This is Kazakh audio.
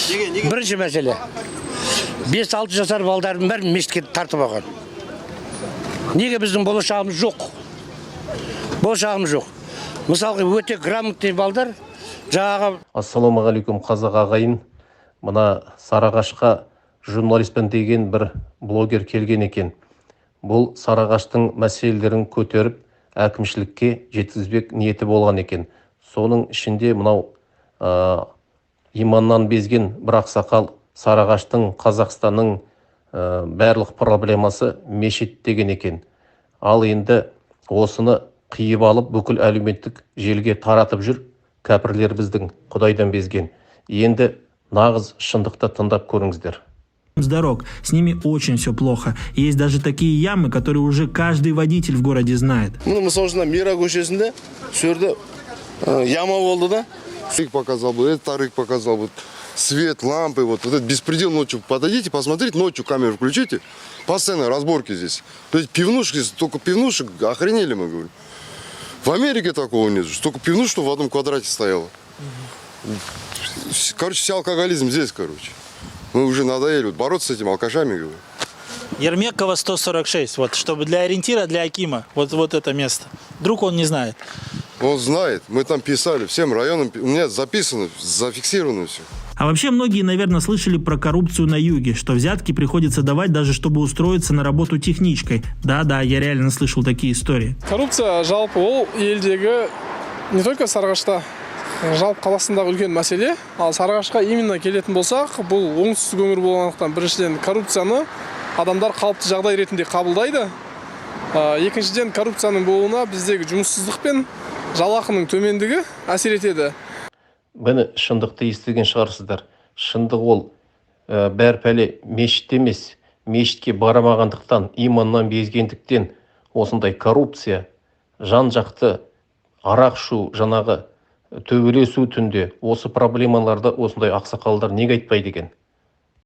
Бірінші мәселе. 5-6 жасар балдардың бәрін мешітке тартып алған. Неге біздің болашағымыз жоқ? Болашағымыз жоқ. Мысалға өте грамотный балдар жаңағы... Ассалаумағалейкум қазақ ағайын. Мына Сарыағашқа журналистпін деген бір блогер келген екен. Бұл Сарыағаштың мәселелерін көтеріп, әкімшілікке жеткізбек ниеті болған екен. Соның ішінде мынау иманнан безген бір ақсақал Сарыағаштың, Қазақстанның барлық проблемасы мешіт деген екен. Ал енді осыны қиып алып бүкіл әлеуметтік желіге таратып жүр. Кәпірлер біздің Құдайдан безген. Енді нағыз шындықты тыңдап көріңіздер. Дорог, с ними очень все плохо. Есть даже такие ямы, которые уже каждый водитель в городе знает. Ну, мы, собственно, Мира көшесінде сөрді яма болды да. Свет показал бы, этот тарык показал бы, свет, лампы, вот этот беспредел ночью. Подойдите, посмотрите, ночью камеру включите. Постоянно разборки здесь. То есть пивнушки, столько пивнушек, охренели мы, говорю. В Америке такого нет, столько пивнушек в одном квадрате стояло. Короче, вся алкоголизм здесь, короче. Мы уже надоели вот, бороться с этими алкашами, говорю. Ермекова 146, вот, чтобы для ориентира, для Акима, вот это место. Вдруг он не знает. Он знает, мы там писали, всем районам, у меня записано, зафиксировано все. А вообще многие, наверное, слышали про коррупцию на юге, что взятки приходится давать даже чтобы устроиться на работу техничкой. Да, я реально слышал такие истории. Коррупция жалпы ол елдегі не только Сарыағашта, жалпы қаласындағы үлкен мәселе. Ал Сарыағашқа именно келетін болсақ, бұл оңтүстік өңір болғандықтан біріншіден коррупцияны адамдар қалыпты жағдай ретінде қабылдайды. Екіншіден коррупцияның болуына біздегі жұмыссыздық пен жалақының төмендігі әсер етеді. Мені шындықты естіген шығарсыздар. Шындық ол бәр пәле мешіт емес, мешітке барамағандықтан, иманнан безгендіктен осындай коррупция, жан-жақты арақ шу, жанағы төбелесу түнде осы проблемаларды осындай ақсақалдар неге айтпайды екен?